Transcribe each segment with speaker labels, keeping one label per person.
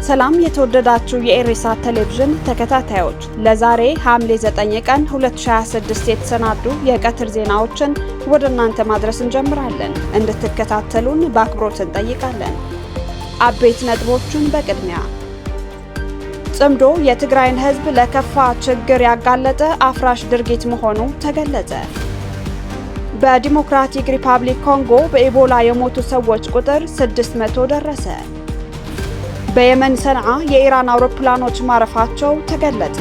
Speaker 1: ሰላም የተወደዳችሁ የኤሬሳ ቴሌቪዥን ተከታታዮች፣ ለዛሬ ሐምሌ 9 ቀን 2026 የተሰናዱ የቀትር ዜናዎችን ወደ እናንተ ማድረስ እንጀምራለን። እንድትከታተሉን በአክብሮት እንጠይቃለን። አበይት ነጥቦቹን በቅድሚያ ጽምዶ የትግራይን ሕዝብ ለከፋ ችግር ያጋለጠ አፍራሽ ድርጊት መሆኑ ተገለጸ። በዲሞክራቲክ ሪፐብሊክ ኮንጎ በኢቦላ የሞቱ ሰዎች ቁጥር 600 ደረሰ። በየመን ሰንዓ የኢራን አውሮፕላኖች ማረፋቸው ተገለጸ።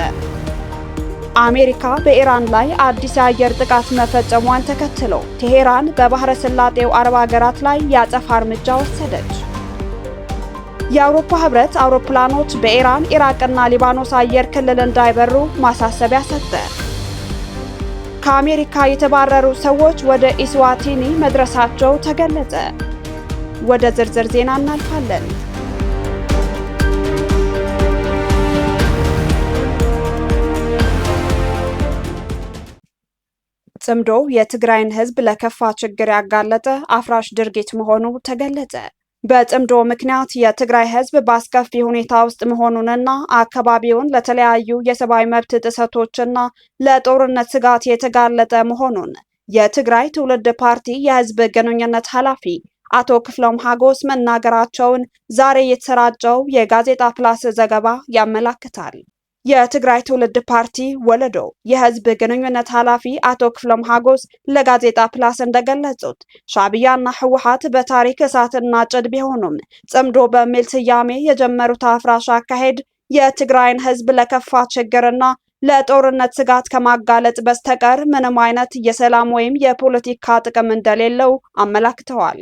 Speaker 1: አሜሪካ በኢራን ላይ አዲስ የአየር ጥቃት መፈጸሟን ተከትሎ ቴሄራን በባህረ ሰላጤው አረብ ሀገራት ላይ ያጸፋ እርምጃ ወሰደች። የአውሮፓ ህብረት አውሮፕላኖች በኢራን፣ ኢራቅና ሊባኖስ አየር ክልል እንዳይበሩ ማሳሰቢያ ሰጠ። ከአሜሪካ የተባረሩ ሰዎች ወደ ኢስዋቲኒ መድረሳቸው ተገለጸ። ወደ ዝርዝር ዜና እናልፋለን። ጽምዶ የትግራይን ህዝብ ለከፋ ችግር ያጋለጠ አፍራሽ ድርጊት መሆኑ ተገለጸ። በጽምዶ ምክንያት የትግራይ ህዝብ በአስከፊ ሁኔታ ውስጥ መሆኑንና አካባቢውን ለተለያዩ የሰብአዊ መብት ጥሰቶችና ለጦርነት ስጋት የተጋለጠ መሆኑን የትግራይ ትውልድ ፓርቲ የህዝብ ግንኙነት ኃላፊ አቶ ክፍሎም ሀጎስ መናገራቸውን ዛሬ የተሰራጨው የጋዜጣ ፕላስ ዘገባ ያመላክታል። የትግራይ ትውልድ ፓርቲ ወለዶ የህዝብ ግንኙነት ኃላፊ አቶ ክፍሎም ሀጎስ ለጋዜጣ ፕላስ እንደገለጹት ሻዕቢያና ህወሓት በታሪክ እሳትና ጭድ ቢሆኑም ጽምዶ በሚል ስያሜ የጀመሩት አፍራሽ አካሄድ የትግራይን ህዝብ ለከፋ ችግርና ለጦርነት ስጋት ከማጋለጥ በስተቀር ምንም አይነት የሰላም ወይም የፖለቲካ ጥቅም እንደሌለው አመላክተዋል።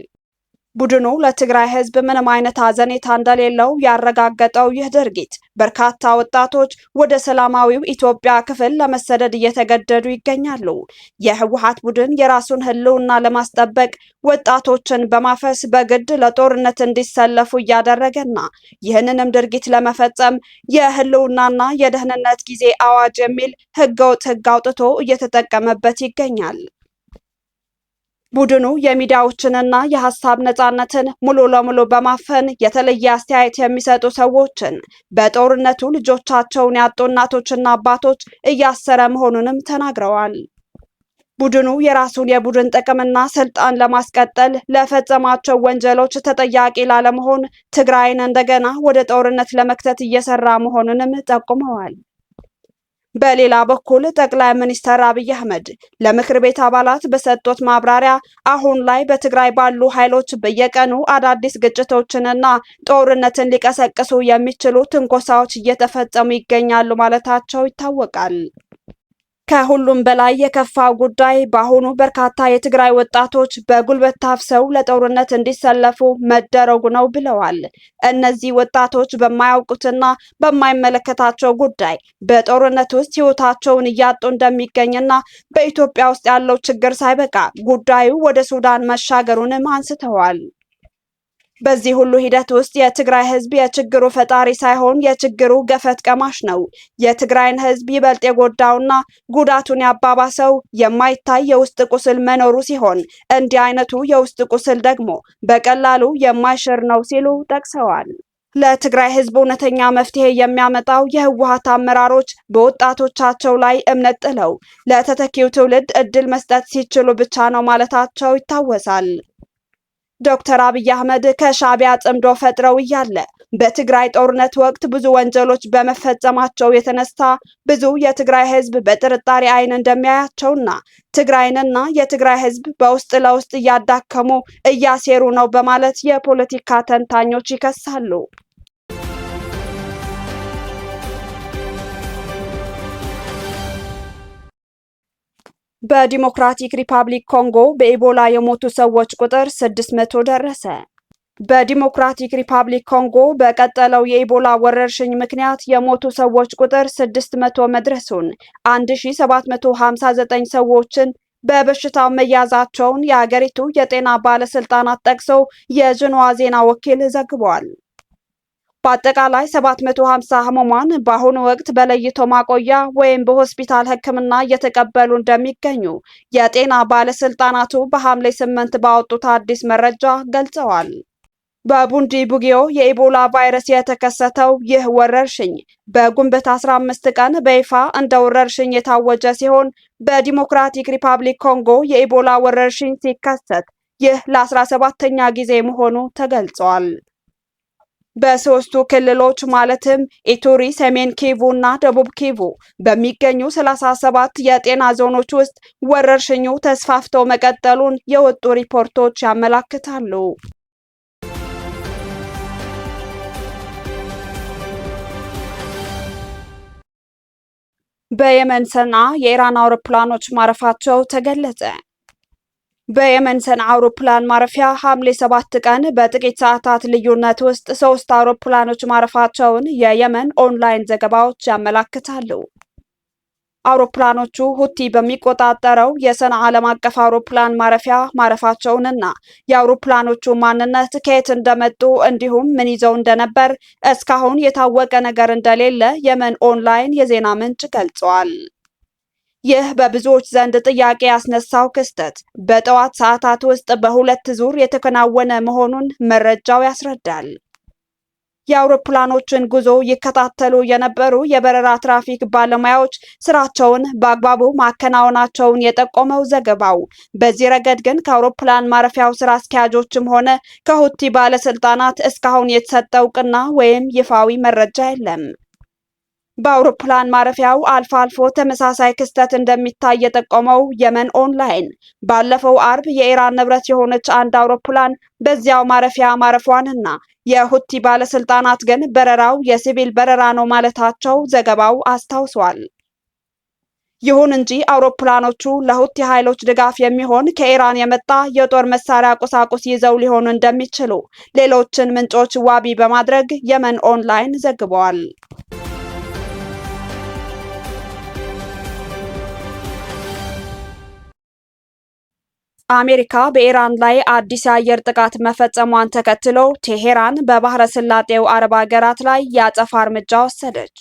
Speaker 1: ቡድኑ ለትግራይ ህዝብ ምንም አይነት አዘኔታ እንደሌለው ያረጋገጠው ይህ ድርጊት በርካታ ወጣቶች ወደ ሰላማዊው ኢትዮጵያ ክፍል ለመሰደድ እየተገደዱ ይገኛሉ። የህወሓት ቡድን የራሱን ህልውና ለማስጠበቅ ወጣቶችን በማፈስ በግድ ለጦርነት እንዲሰለፉ እያደረገና ይህንንም ድርጊት ለመፈጸም የህልውናና የደህንነት ጊዜ አዋጅ የሚል ህገወጥ ህግ አውጥቶ እየተጠቀመበት ይገኛል። ቡድኑ የሚዲያዎችንና የሀሳብ ነጻነትን ሙሉ ለሙሉ በማፈን የተለየ አስተያየት የሚሰጡ ሰዎችን በጦርነቱ ልጆቻቸውን ያጡ እናቶችና አባቶች እያሰረ መሆኑንም ተናግረዋል። ቡድኑ የራሱን የቡድን ጥቅምና ስልጣን ለማስቀጠል ለፈጸማቸው ወንጀሎች ተጠያቂ ላለመሆን ትግራይን እንደገና ወደ ጦርነት ለመክተት እየሰራ መሆኑንም ጠቁመዋል። በሌላ በኩል ጠቅላይ ሚኒስትር አብይ አህመድ ለምክር ቤት አባላት በሰጡት ማብራሪያ አሁን ላይ በትግራይ ባሉ ኃይሎች በየቀኑ አዳዲስ ግጭቶችንና ጦርነትን ሊቀሰቅሱ የሚችሉ ትንኮሳዎች እየተፈጸሙ ይገኛሉ ማለታቸው ይታወቃል። ከሁሉም በላይ የከፋው ጉዳይ በአሁኑ በርካታ የትግራይ ወጣቶች በጉልበት ታፍሰው ለጦርነት እንዲሰለፉ መደረጉ ነው ብለዋል። እነዚህ ወጣቶች በማያውቁትና በማይመለከታቸው ጉዳይ በጦርነት ውስጥ ሕይወታቸውን እያጡ እንደሚገኝና በኢትዮጵያ ውስጥ ያለው ችግር ሳይበቃ ጉዳዩ ወደ ሱዳን መሻገሩንም አንስተዋል። በዚህ ሁሉ ሂደት ውስጥ የትግራይ ህዝብ የችግሩ ፈጣሪ ሳይሆን የችግሩ ገፈት ቀማሽ ነው። የትግራይን ህዝብ ይበልጥ የጎዳውና ጉዳቱን ያባባሰው የማይታይ የውስጥ ቁስል መኖሩ ሲሆን እንዲህ አይነቱ የውስጥ ቁስል ደግሞ በቀላሉ የማይሽር ነው ሲሉ ጠቅሰዋል። ለትግራይ ህዝብ እውነተኛ መፍትሄ የሚያመጣው የህወሓት አመራሮች በወጣቶቻቸው ላይ እምነት ጥለው ለተተኪው ትውልድ እድል መስጠት ሲችሉ ብቻ ነው ማለታቸው ይታወሳል። ዶክተር አብይ አህመድ ከሻዕቢያ ጽምዶ ፈጥረው እያለ በትግራይ ጦርነት ወቅት ብዙ ወንጀሎች በመፈጸማቸው የተነሳ ብዙ የትግራይ ህዝብ በጥርጣሬ አይን እንደሚያያቸውና ትግራይንና የትግራይ ህዝብ በውስጥ ለውስጥ እያዳከሙ እያሴሩ ነው በማለት የፖለቲካ ተንታኞች ይከሳሉ። በዲሞክራቲክ ሪፐብሊክ ኮንጎ በኢቦላ የሞቱ ሰዎች ቁጥር 600 ደረሰ። በዲሞክራቲክ ሪፐብሊክ ኮንጎ በቀጠለው የኢቦላ ወረርሽኝ ምክንያት የሞቱ ሰዎች ቁጥር 600 መድረሱን 1759 ሰዎችን በበሽታው መያዛቸውን የሀገሪቱ የጤና ባለስልጣናት ጠቅሰው የጅንዋ ዜና ወኪል ዘግቧል። በአጠቃላይ 750 ህሙማን በአሁኑ ወቅት በለይቶ ማቆያ ወይም በሆስፒታል ሕክምና እየተቀበሉ እንደሚገኙ የጤና ባለስልጣናቱ በሐምሌ 8 ባወጡት አዲስ መረጃ ገልጸዋል። በቡንዲ ቡጊዮ የኢቦላ ቫይረስ የተከሰተው ይህ ወረርሽኝ በግንቦት 15 ቀን በይፋ እንደ ወረርሽኝ የታወጀ ሲሆን በዲሞክራቲክ ሪፐብሊክ ኮንጎ የኢቦላ ወረርሽኝ ሲከሰት ይህ ለ17ኛ ጊዜ መሆኑ ተገልጿል። በሶስቱ ክልሎች ማለትም ኢቱሪ፣ ሰሜን ኪቩ እና ደቡብ ኪቩ በሚገኙ 37 የጤና ዞኖች ውስጥ ወረርሽኙ ተስፋፍቶ መቀጠሉን የወጡ ሪፖርቶች ያመለክታሉ። በየመን ሰንዓ የኢራን አውሮፕላኖች ማረፋቸው ተገለጸ። በየመን ሰንዓ አውሮፕላን ማረፊያ ሐምሌ 7 ቀን በጥቂት ሰዓታት ልዩነት ውስጥ 3 አውሮፕላኖች ማረፋቸውን የየመን ኦንላይን ዘገባዎች ያመለክታሉ። አውሮፕላኖቹ ሁቲ በሚቆጣጠረው የሰንዓ ዓለም አቀፍ አውሮፕላን ማረፊያ ማረፋቸውንና የአውሮፕላኖቹ ማንነት ከየት እንደመጡ እንዲሁም ምን ይዘው እንደነበር እስካሁን የታወቀ ነገር እንደሌለ የመን ኦንላይን የዜና ምንጭ ገልጿል። ይህ በብዙዎች ዘንድ ጥያቄ ያስነሳው ክስተት በጠዋት ሰዓታት ውስጥ በሁለት ዙር የተከናወነ መሆኑን መረጃው ያስረዳል። የአውሮፕላኖችን ጉዞ ይከታተሉ የነበሩ የበረራ ትራፊክ ባለሙያዎች ስራቸውን በአግባቡ ማከናወናቸውን የጠቆመው ዘገባው፣ በዚህ ረገድ ግን ከአውሮፕላን ማረፊያው ስራ አስኪያጆችም ሆነ ከሁቲ ባለስልጣናት እስካሁን የተሰጠ እውቅና ወይም ይፋዊ መረጃ የለም። በአውሮፕላን ማረፊያው አልፎ አልፎ ተመሳሳይ ክስተት እንደሚታይ የጠቆመው የመን ኦንላይን ባለፈው አርብ የኢራን ንብረት የሆነች አንድ አውሮፕላን በዚያው ማረፊያ ማረፏንና የሁቲ ባለስልጣናት ግን በረራው የሲቪል በረራ ነው ማለታቸው ዘገባው አስታውሷል። ይሁን እንጂ አውሮፕላኖቹ ለሁቲ ኃይሎች ድጋፍ የሚሆን ከኢራን የመጣ የጦር መሳሪያ ቁሳቁስ ይዘው ሊሆኑ እንደሚችሉ ሌሎችን ምንጮች ዋቢ በማድረግ የመን ኦንላይን ዘግቧል። አሜሪካ በኢራን ላይ አዲስ የአየር ጥቃት መፈጸሟን ተከትሎ ቴሄራን በባህረ ሰላጤው አረብ ሀገራት ላይ የአጸፋ እርምጃ ወሰደች።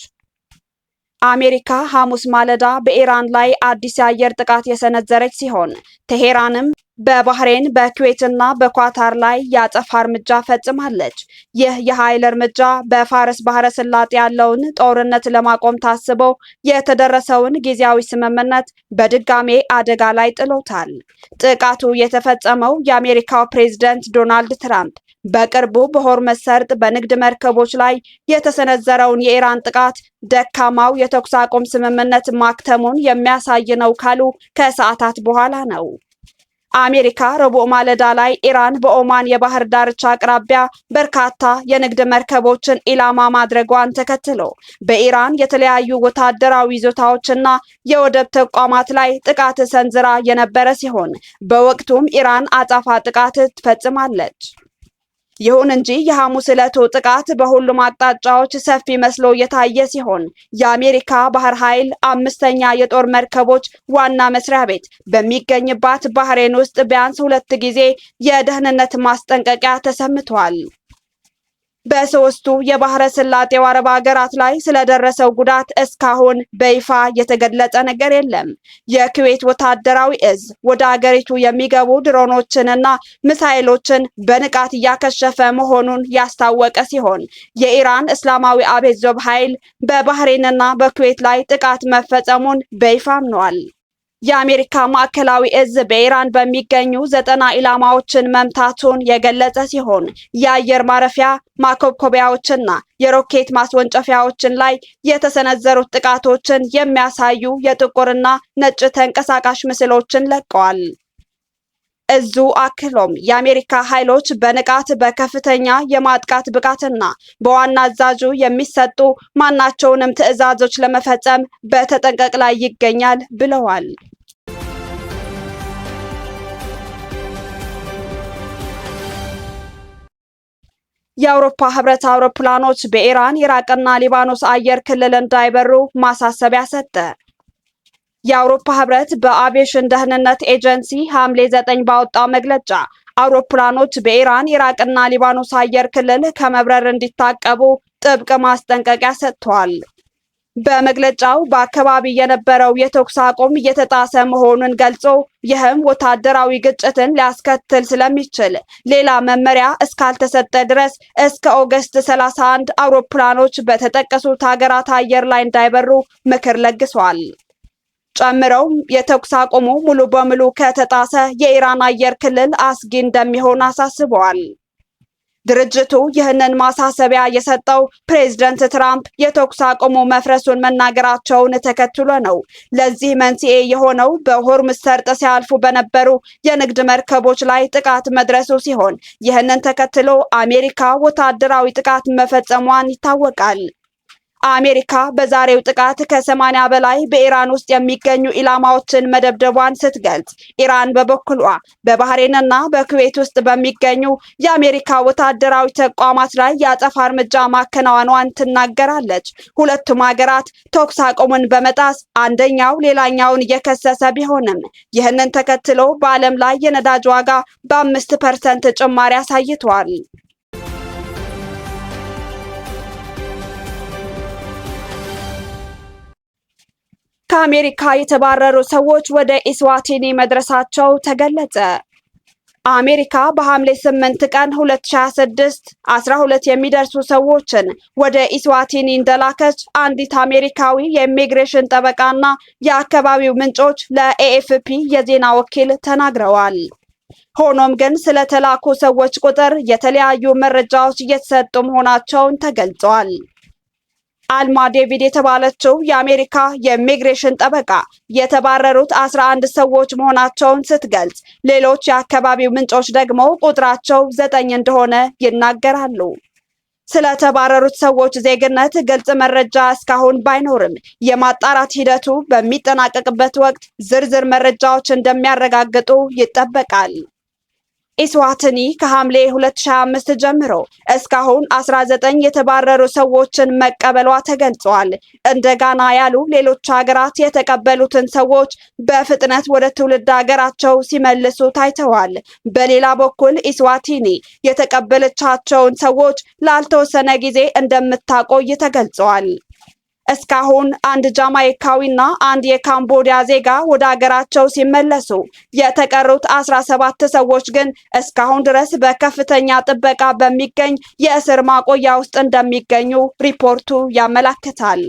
Speaker 1: አሜሪካ ሐሙስ ማለዳ በኢራን ላይ አዲስ የአየር ጥቃት የሰነዘረች ሲሆን ቴሄራንም በባህሬን በኩዌትና በኳታር ላይ የአጸፋ እርምጃ ፈጽማለች። ይህ የኃይል እርምጃ በፋርስ ባህረ ሰላጤ ያለውን ጦርነት ለማቆም ታስቦ የተደረሰውን ጊዜያዊ ስምምነት በድጋሜ አደጋ ላይ ጥሎታል። ጥቃቱ የተፈጸመው የአሜሪካው ፕሬዝዳንት ዶናልድ ትራምፕ በቅርቡ በሆርሙዝ ሰርጥ በንግድ መርከቦች ላይ የተሰነዘረውን የኢራን ጥቃት ደካማው የተኩስ አቁም ስምምነት ማክተሙን የሚያሳይ ነው ካሉ ከሰዓታት በኋላ ነው። አሜሪካ ረቡዕ ማለዳ ላይ ኢራን በኦማን የባህር ዳርቻ አቅራቢያ በርካታ የንግድ መርከቦችን ኢላማ ማድረጓን ተከትሎ በኢራን የተለያዩ ወታደራዊ ይዞታዎችና የወደብ ተቋማት ላይ ጥቃት ሰንዝራ የነበረ ሲሆን በወቅቱም ኢራን አጸፋ ጥቃት ትፈጽማለች። ይሁን እንጂ የሐሙስ ዕለቱ ጥቃት በሁሉም አቅጣጫዎች ሰፊ መስሎ የታየ ሲሆን የአሜሪካ ባህር ኃይል 5ኛ የጦር መርከቦች ዋና መስሪያ ቤት በሚገኝባት ባህሬን ውስጥ ቢያንስ 2 ጊዜ የደህንነት ማስጠንቀቂያ ተሰምቷል። በሶስቱ የባህረ ሰላጤው አረብ ሀገራት ላይ ስለደረሰው ጉዳት እስካሁን በይፋ የተገለጸ ነገር የለም። የኩዌት ወታደራዊ እዝ ወደ ሀገሪቱ የሚገቡ ድሮኖችንና ሚሳኤሎችን በንቃት እያከሸፈ መሆኑን ያስታወቀ ሲሆን የኢራን እስላማዊ አብዮት ዘብ ኃይል በባህሬንና በኩዌት ላይ ጥቃት መፈጸሙን በይፋ አምኗል። የአሜሪካ ማዕከላዊ እዝ በኢራን በሚገኙ 90 ኢላማዎችን መምታቱን የገለጸ ሲሆን የአየር ማረፊያ ማኮብኮቢያዎችና የሮኬት ማስወንጨፊያዎችን ላይ የተሰነዘሩት ጥቃቶችን የሚያሳዩ የጥቁርና ነጭ ተንቀሳቃሽ ምስሎችን ለቀዋል። እዙ አክሎም የአሜሪካ ኃይሎች በንቃት በከፍተኛ የማጥቃት ብቃትና በዋና አዛዡ የሚሰጡ ማናቸውንም ትዕዛዞች ለመፈጸም በተጠንቀቅ ላይ ይገኛል ብለዋል። የአውሮፓ ህብረት አውሮፕላኖች በኢራን፣ ኢራቅና ሊባኖስ አየር ክልል እንዳይበሩ ማሳሰቢያ ሰጠ። የአውሮፓ ህብረት በአቪዬሽን ደህንነት ኤጀንሲ ሐምሌ 9 ባወጣው መግለጫ አውሮፕላኖች በኢራን፣ ኢራቅና ሊባኖስ አየር ክልል ከመብረር እንዲታቀቡ ጥብቅ ማስጠንቀቂያ ሰጥቷል። በመግለጫው በአካባቢ የነበረው የተኩስ አቁም እየተጣሰ መሆኑን ገልጾ ይህም ወታደራዊ ግጭትን ሊያስከትል ስለሚችል ሌላ መመሪያ እስካልተሰጠ ድረስ እስከ ኦገስት 31 አውሮፕላኖች በተጠቀሱት ሀገራት አየር ላይ እንዳይበሩ ምክር ለግሷል። ጨምረውም የተኩስ አቁሙ ሙሉ በሙሉ ከተጣሰ የኢራን አየር ክልል አስጊ እንደሚሆን አሳስበዋል። ድርጅቱ ይህንን ማሳሰቢያ የሰጠው ፕሬዝደንት ትራምፕ የተኩስ አቁሙ መፍረሱን መናገራቸውን ተከትሎ ነው። ለዚህ መንስኤ የሆነው በሆርሙዝ ሰርጥ ሲያልፉ በነበሩ የንግድ መርከቦች ላይ ጥቃት መድረሱ ሲሆን ይህንን ተከትሎ አሜሪካ ወታደራዊ ጥቃት መፈጸሟን ይታወቃል። አሜሪካ በዛሬው ጥቃት ከ80 በላይ በኢራን ውስጥ የሚገኙ ኢላማዎችን መደብደቧን ስትገልጽ፣ ኢራን በበኩሏ በባህሬንና በኩዌት ውስጥ በሚገኙ የአሜሪካ ወታደራዊ ተቋማት ላይ የአጸፋ እርምጃ ማከናወኗን ትናገራለች። ሁለቱም ሀገራት ተኩስ አቁሙን በመጣስ አንደኛው ሌላኛውን እየከሰሰ ቢሆንም ይህንን ተከትሎ በዓለም ላይ የነዳጅ ዋጋ በ5% ጭማሪ አሳይቷል። ከአሜሪካ የተባረሩ ሰዎች ወደ ኢስዋቲኒ መድረሳቸው ተገለጸ። አሜሪካ በሐምሌ 8 ቀን 2026 12 የሚደርሱ ሰዎችን ወደ ኢስዋቲኒ እንደላከች አንዲት አሜሪካዊ የኢሚግሬሽን ጠበቃና የአካባቢው ምንጮች ለኤኤፍፒ የዜና ወኪል ተናግረዋል። ሆኖም ግን ስለተላኩ ሰዎች ቁጥር የተለያዩ መረጃዎች እየተሰጡ መሆናቸውን ተገልጿል። አልማ ዴቪድ የተባለችው የአሜሪካ የኢሚግሬሽን ጠበቃ የተባረሩት 11 ሰዎች መሆናቸውን ስትገልጽ፣ ሌሎች የአካባቢው ምንጮች ደግሞ ቁጥራቸው 9 እንደሆነ ይናገራሉ። ስለተባረሩት ሰዎች ዜግነት ግልጽ መረጃ እስካሁን ባይኖርም የማጣራት ሂደቱ በሚጠናቀቅበት ወቅት ዝርዝር መረጃዎች እንደሚያረጋግጡ ይጠበቃል። ኢስዋቲኒ ከሐምሌ 2025 ጀምሮ እስካሁን 19 የተባረሩ ሰዎችን መቀበሏ ተገልጿል። እንደ ጋና ያሉ ሌሎች ሀገራት የተቀበሉትን ሰዎች በፍጥነት ወደ ትውልድ ሀገራቸው ሲመልሱ ታይተዋል። በሌላ በኩል ኢስዋቲኒ የተቀበለቻቸውን ሰዎች ላልተወሰነ ጊዜ እንደምታቆይ ተገልጿል። እስካሁን አንድ ጃማይካዊና አንድ የካምቦዲያ ዜጋ ወደ ሀገራቸው ሲመለሱ የተቀሩት 17 ሰዎች ግን እስካሁን ድረስ በከፍተኛ ጥበቃ በሚገኝ የእስር ማቆያ ውስጥ እንደሚገኙ ሪፖርቱ ያመለክታል።